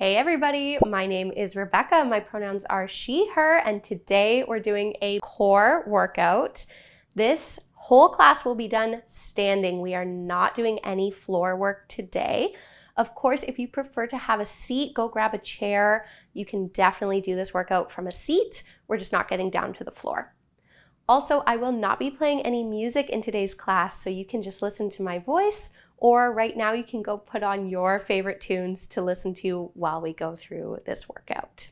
Hey everybody, my name is Rebecca. My pronouns are she, her, and today we're doing a core workout. This whole class will be done standing. We are not doing any floor work today. Of course, if you prefer to have a seat, go grab a chair. You can definitely do this workout from a seat. We're just not getting down to the floor. Also, I will not be playing any music in today's class, so you can just listen to my voice, or right now you can go put on your favorite tunes to listen to while we go through this workout.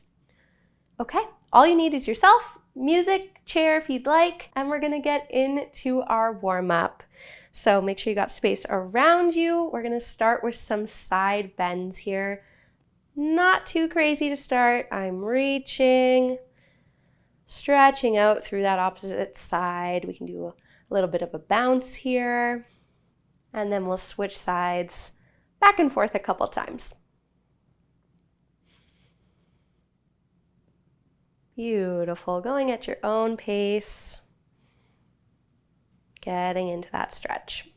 Okay, all you need is yourself, music, chair if you'd like, and we're gonna get into our warm-up. So make sure you got space around you. We're gonna start with some side bends here. Not too crazy to start. I'm reaching, stretching out through that opposite side. We can do a little bit of a bounce here. And then we'll switch sides back and forth a couple times. Beautiful, going at your own pace, getting into that stretch.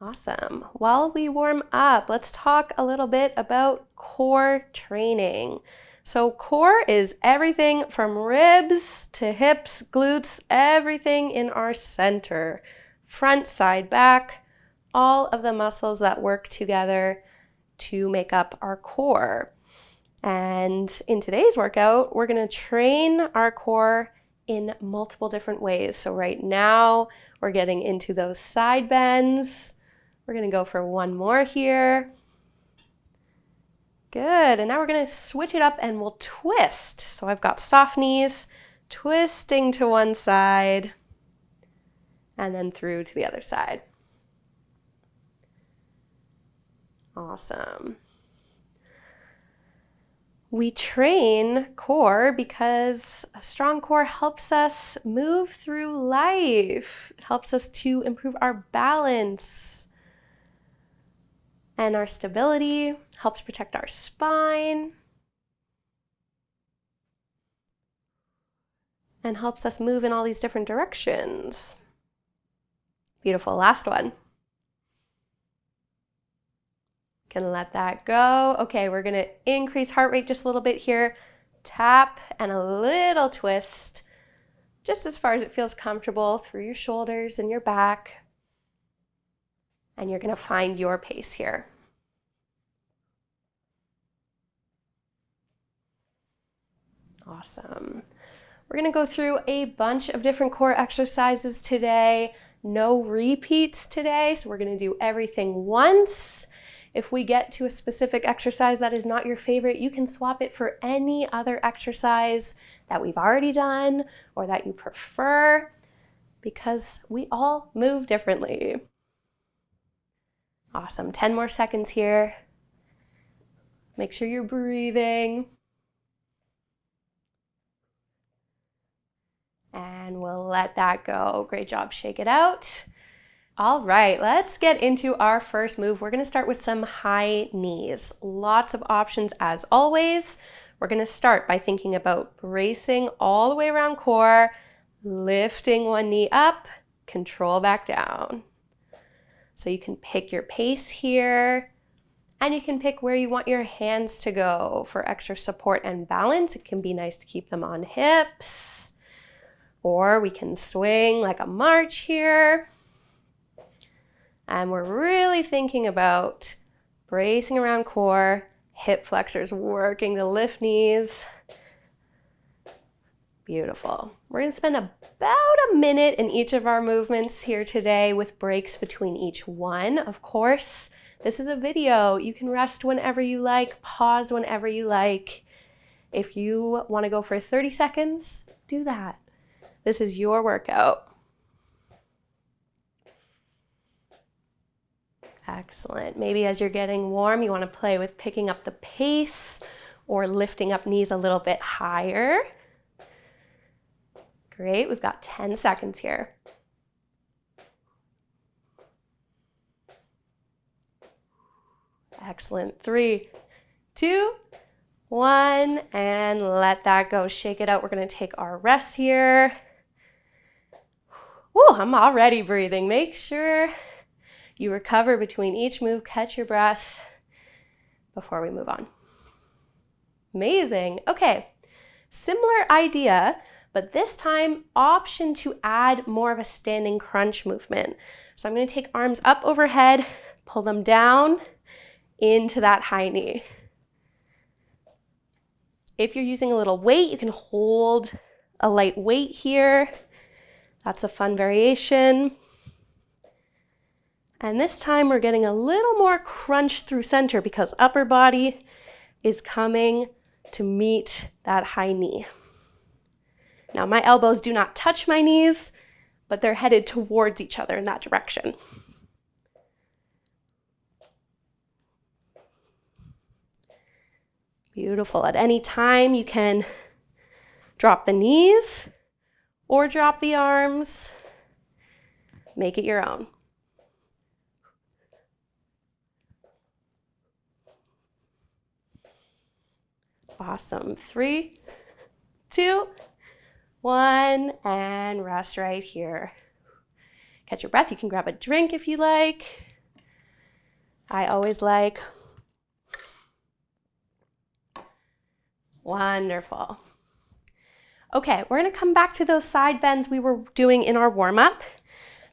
Awesome. While we warm up, let's talk a little bit about core training. So core is everything from ribs to hips, glutes, everything in our center. Front, side, back, all of the muscles that work together to make up our core. And in today's workout, we're going to train our core in multiple different ways. So right now, we're getting into those side bends. We're going to go for one more here. Good, and now we're gonna switch it up and we'll twist. So I've got soft knees, twisting to one side, and then through to the other side. Awesome. We train core because a strong core helps us move through life. It helps us to improve our balance and our stability, helps protect our spine, and helps us move in all these different directions. Beautiful, last one. Gonna let that go. Okay, we're gonna increase heart rate just a little bit here. Tap and a little twist, just as far as it feels comfortable through your shoulders and your back. And you're gonna find your pace here. Awesome. We're gonna go through a bunch of different core exercises today. No repeats today, so we're gonna do everything once. If we get to a specific exercise that is not your favorite, you can swap it for any other exercise that we've already done or that you prefer, because we all move differently. Awesome, 10 more seconds here. Make sure you're breathing. And we'll let that go. Great job, shake it out. All right, let's get into our first move. We're gonna start with some high knees. Lots of options as always. We're gonna start by thinking about bracing all the way around core, lifting one knee up, control back down. So you can pick your pace here, and you can pick where you want your hands to go for extra support and balance. It can be nice to keep them on hips, or we can swing like a march here. And we're really thinking about bracing around core, hip flexors working to lift knees. Beautiful. We're gonna spend about a minute in each of our movements here today with breaks between each one. Of course, this is a video. You can rest whenever you like, pause whenever you like. If you want to go for 30 seconds, do that. This is your workout. Excellent. Maybe as you're getting warm, you want to play with picking up the pace or lifting up knees a little bit higher. Great, we've got 10 seconds here. Excellent. 3, 2, 1, and let that go. Shake it out. We're going to take our rest here. Woo, I'm already breathing. Make sure You recover between each move, catch your breath before we move on. Amazing. Okay, similar idea, but this time option to add more of a standing crunch movement. So I'm going to take arms up overhead, pull them down into that high knee. If you're using a little weight, you can hold a light weight here. That's a fun variation. And this time we're getting a little more crunch through center because upper body is coming to meet that high knee. Now my elbows do not touch my knees, but they're headed towards each other in that direction. Beautiful. At any time you can drop the knees or drop the arms. Make it your own. Awesome. 3, 2, 1, and rest right here. Catch your breath. You can grab a drink if you like. I always like. Wonderful. Okay, we're going to come back to those side bends we were doing in our warm-up.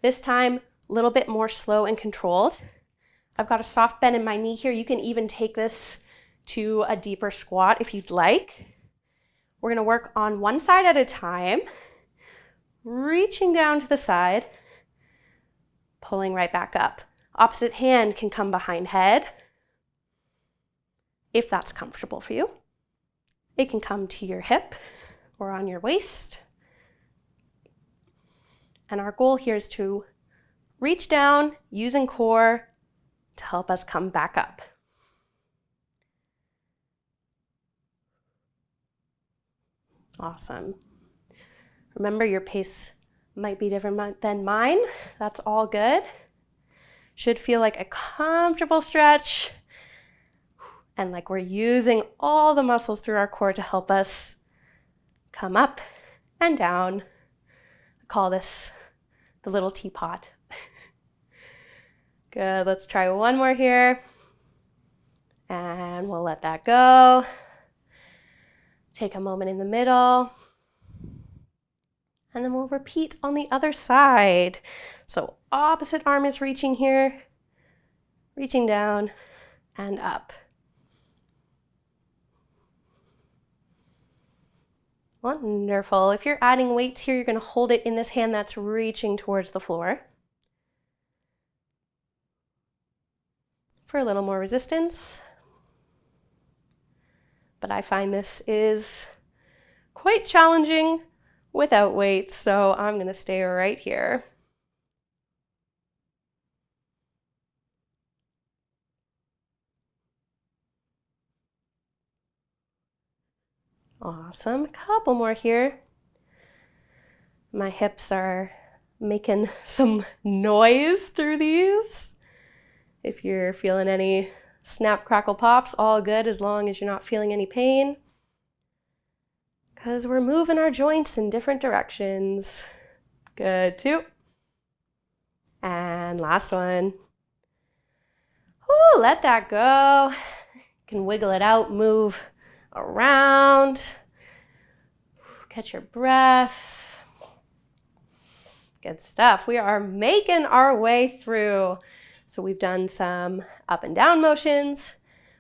This time, a little bit more slow and controlled. I've got a soft bend in my knee here. You can even take this to a deeper squat if you'd like. We're going to work on one side at a time, reaching down to the side, pulling right back up. Opposite hand can come behind head, if that's comfortable for you. It can come to your hip or on your waist. And our goal here is to reach down using core to help us come back up. Awesome. Remember, your pace might be different than mine. That's all good. Should feel like a comfortable stretch and like we're using all the muscles through our core to help us come up and down. I call this the little teapot. Good. Let's try one more here. And we'll let that go. Take a moment in the middle. And then we'll repeat on the other side. So opposite arm is reaching here, reaching down and up. Wonderful. If you're adding weights here, you're going to hold it in this hand that's reaching towards the floor. For a little more resistance. But I find this is quite challenging without weights, so I'm going to stay right here. Awesome. Couple more here. My hips are making some noise through these. If you're feeling any snap, crackle, pops, all good as long as you're not feeling any pain. Because we're moving our joints in different directions. Good, 2. And last one. Ooh, let that go. You can wiggle it out, move around. Catch your breath. Good stuff. We are making our way through. So we've done some up and down motions.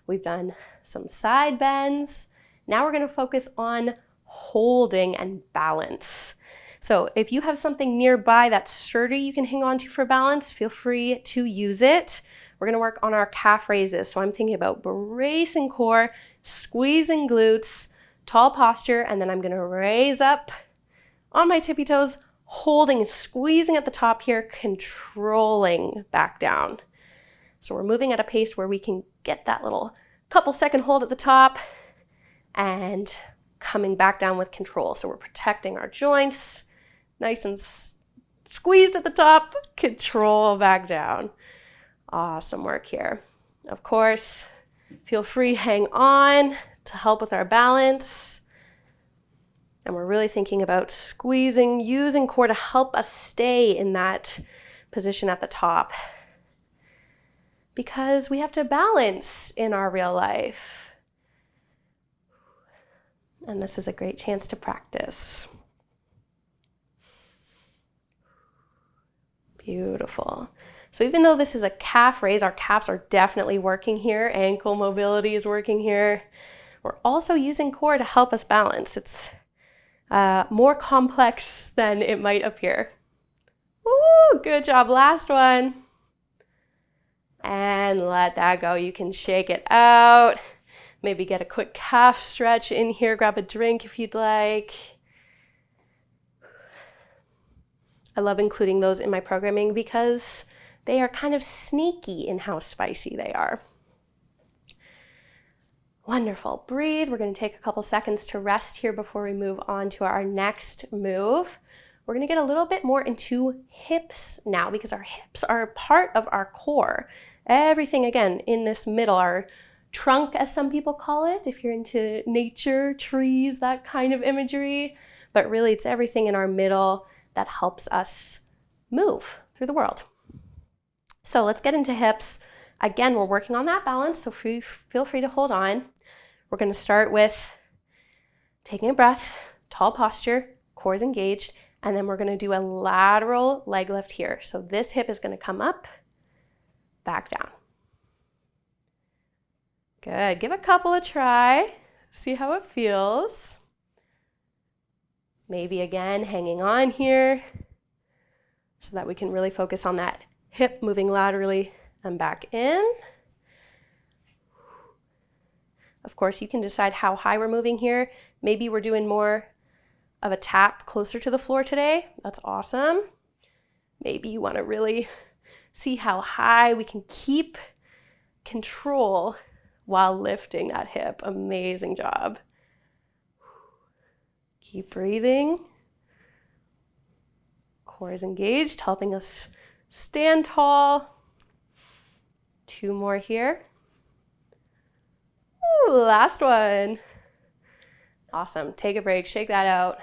We've done some side bends. Now we're going to focus on holding and balance. So if you have something nearby that's sturdy you can hang on to for balance, feel free to use it. We're going to work on our calf raises. So I'm thinking about bracing core, squeezing glutes, tall posture, and then I'm going to raise up on my tippy toes, holding and squeezing at the top here, controlling back down. So we're moving at a pace where we can get that little couple second hold at the top and coming back down with control. So we're protecting our joints, nice and squeezed at the top, control back down. Awesome work here. Of course, feel free, hang on to help with our balance. And we're really thinking about squeezing, using core to help us stay in that position at the top. because we have to balance in our real life. And this is a great chance to practice. Beautiful. So even though this is a calf raise, our calves are definitely working here. Ankle mobility is working here. We're also using core to help us balance. It's more complex than it might appear. Woo, good job. Last one. And let that go. You can shake it out. Maybe get a quick calf stretch in here. Grab a drink if you'd like. I love including those in my programming because they are kind of sneaky in how spicy they are. Wonderful. Breathe. We're going to take a couple seconds to rest here before we move on to our next move. We're going to get a little bit more into hips now because our hips are a part of our core. Everything, again, in this middle, our trunk, as some people call it, if you're into nature, trees, that kind of imagery. But really, it's everything in our middle that helps us move through the world. So let's get into hips. Again, we're working on that balance, so feel free to hold on. We're going to start with taking a breath, tall posture, core is engaged, and then we're going to do a lateral leg lift here. So this hip is going to come up, back down. Good. Give a couple a try. See how it feels. Maybe again, hanging on here so that we can really focus on that hip moving laterally and back in. Of course, you can decide how high we're moving here. Maybe we're doing more of a tap closer to the floor today. That's awesome. Maybe you want to really see how high we can keep control while lifting that hip. Amazing job. Keep breathing. Core is engaged, helping us stand tall. 2 more here. Ooh, last one. Awesome. Take a break, shake that out.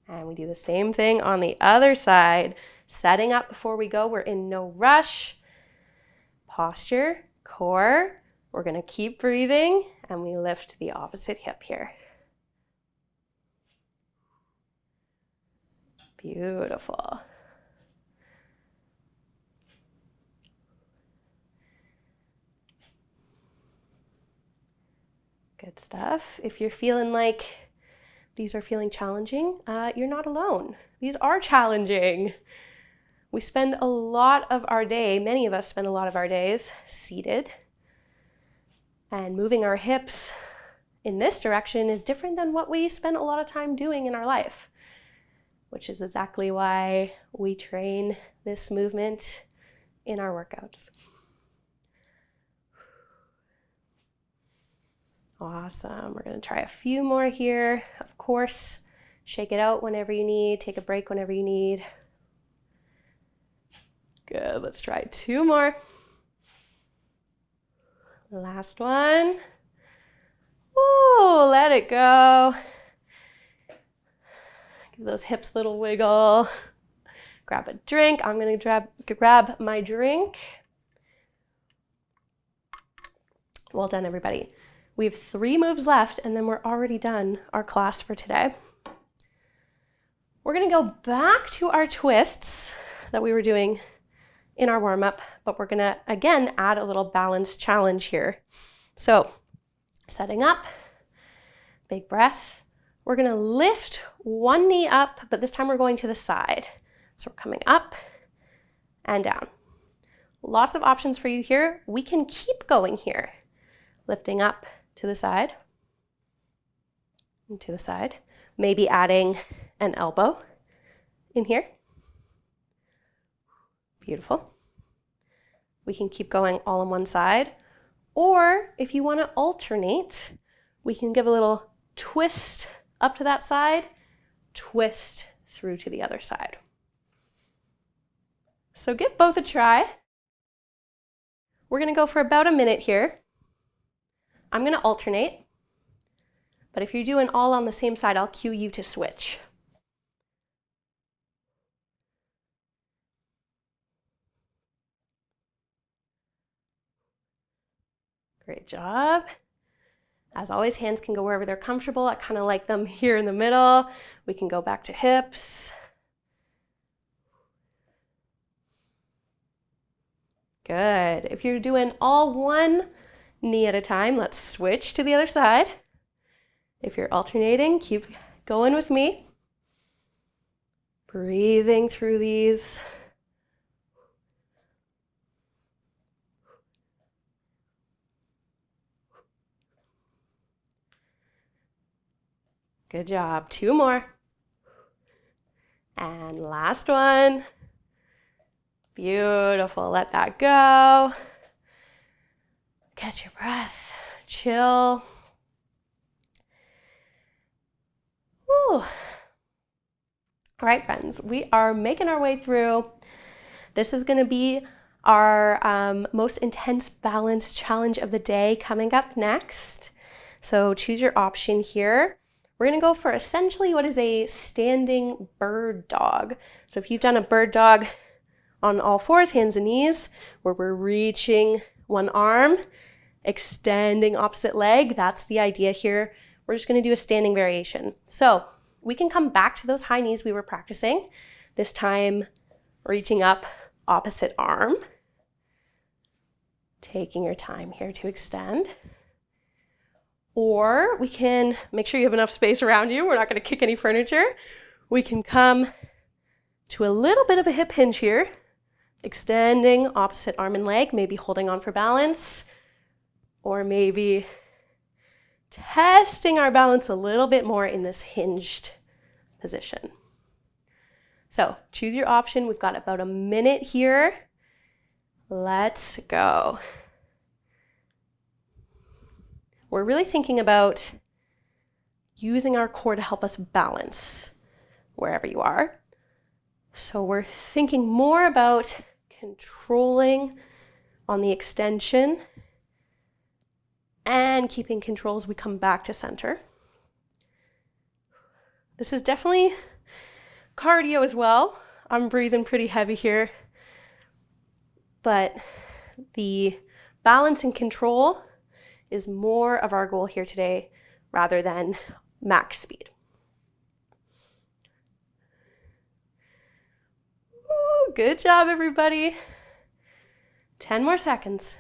And we do the same thing on the other side. Setting up before we go. We're in no rush. Posture, core. We're going to keep breathing, and we lift the opposite hip here. Beautiful. Good stuff. If you're feeling like these are feeling challenging, you're not alone. These are challenging. We spend a lot of our day, many of us spend a lot of our days seated. And moving our hips in this direction is different than what we spend a lot of time doing in our life, which is exactly why we train this movement in our workouts. Awesome. We're going to try a few more here. Of course, shake it out whenever you need. Take a break whenever you need. Good. Let's try 2 more. Last one. Ooh, let it go. Give those hips a little wiggle. Grab a drink. I'm going to grab my drink. Well done, everybody. We have 3 moves left, and then we're already done our class for today. We're going to go back to our twists that we were doing in our warm-up, but we're going to, again, add a little balance challenge here. So, setting up, big breath. We're going to lift one knee up, but this time we're going to the side. So we're coming up and down. Lots of options for you here. We can keep going here. Lifting up to the side, and to the side. Maybe adding an elbow in here. Beautiful. We can keep going all on one side. Or if you want to alternate, we can give a little twist up to that side, twist through to the other side. So give both a try. We're going to go for about a minute here. I'm going to alternate, but if you're doing all on the same side, I'll cue you to switch. Great job. As always, hands can go wherever they're comfortable. I kind of like them here in the middle. We can go back to hips. Good. If you're doing all one knee at a time, let's switch to the other side. If you're alternating, keep going with me. Breathing through these. Good job. 2 more. And last one. Beautiful. Let that go. Catch your breath. Chill. Whew. All right, friends, we are making our way through. This is going to be our most intense balance challenge of the day coming up next. So choose your option here. We're going to go for essentially what is a standing bird dog. So if you've done a bird dog on all fours, hands and knees, where we're reaching one arm, extending opposite leg, that's the idea here. We're just going to do a standing variation. So we can come back to those high knees we were practicing, this time reaching up opposite arm, taking your time here to extend. Or we can make sure you have enough space around you. We're not going to kick any furniture. We can come to a little bit of a hip hinge here, extending opposite arm and leg, maybe holding on for balance, or maybe testing our balance a little bit more in this hinged position. So choose your option. We've got about a minute here. Let's go. We're really thinking about using our core to help us balance wherever you are. So we're thinking more about controlling on the extension and keeping control as we come back to center. This is definitely cardio as well. I'm breathing pretty heavy here, but the balance and control is more of our goal here today rather than max speed. Ooh, good job, everybody. 10 more seconds.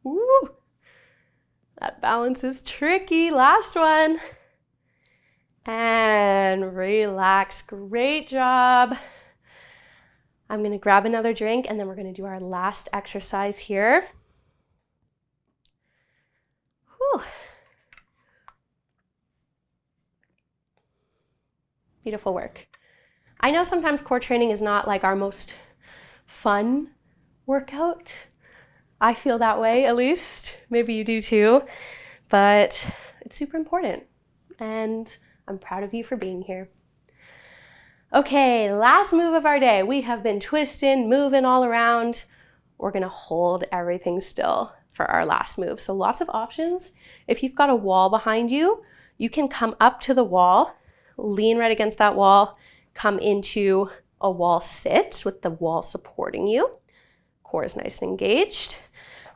Ooh, that balance is tricky. Last one. And relax. Great job. I'm going to grab another drink and then we're going to do our last exercise here. Whew. Beautiful work. I know sometimes core training is not like our most fun workout. I feel that way, at least. Maybe you do too. But it's super important. And I'm proud of you for being here. Okay, last move of our day. We have been twisting, moving all around. We're gonna hold everything still for our last move. So lots of options. If you've got a wall behind you, you can come up to the wall, lean right against that wall, come into a wall sit with the wall supporting you. Core is nice and engaged.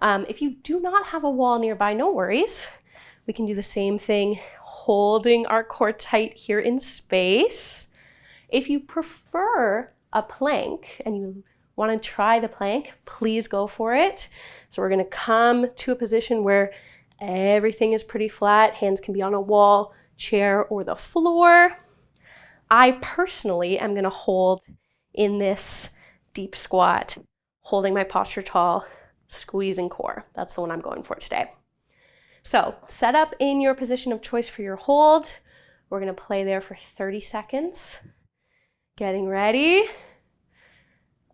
If you do not have a wall nearby, no worries. We can do the same thing, holding our core tight here in space. If you prefer a plank and you want to try the plank, please go for it. So we're going to come to a position where everything is pretty flat. Hands can be on a wall, chair, or the floor. I personally am going to hold in this deep squat, holding my posture tall, squeezing core. That's the one I'm going for today. So set up in your position of choice for your hold. We're going to play there for 30 seconds. Getting ready.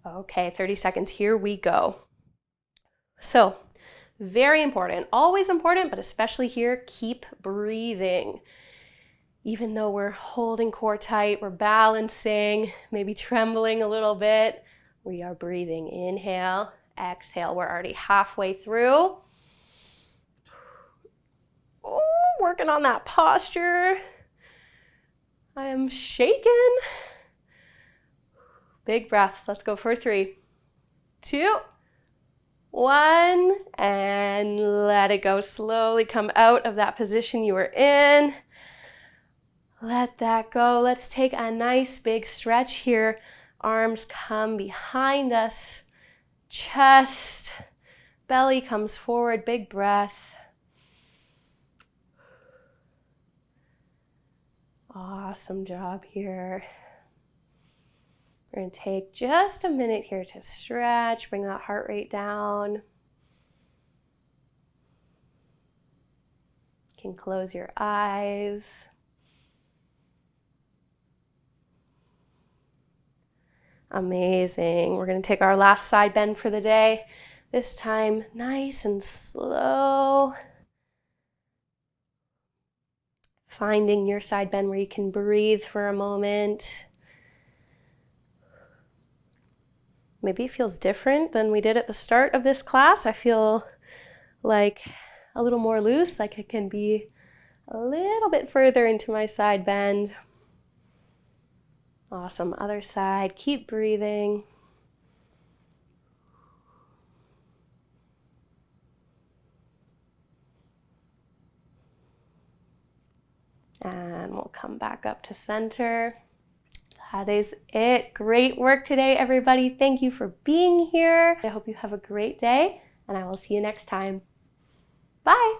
Okay, 30 seconds, here we go. So, very important, always important, but especially here, keep breathing. Even though we're holding core tight, we're balancing, maybe trembling a little bit, we are breathing. Inhale, exhale. We're already halfway through. Oh, working on that posture. I am shaking. Big breaths. Let's go for 3, 2, 1, and let it go. Slowly come out of that position you were in. Let that go. Let's take a nice big stretch here. Arms come behind us. Chest, belly comes forward. Big breath. Awesome job here. We're going to take just a minute here to stretch, bring that heart rate down. You can close your eyes. Amazing. We're going to take our last side bend for the day. This time, nice and slow. Finding your side bend where you can breathe for a moment. Maybe it feels different than we did at the start of this class. I feel like a little more loose, like I can be a little bit further into my side bend. Awesome. Other side. Keep breathing. And we'll come back up to center. That is it. Great work today, everybody. Thank you for being here. I hope you have a great day, and I will see you next time. Bye.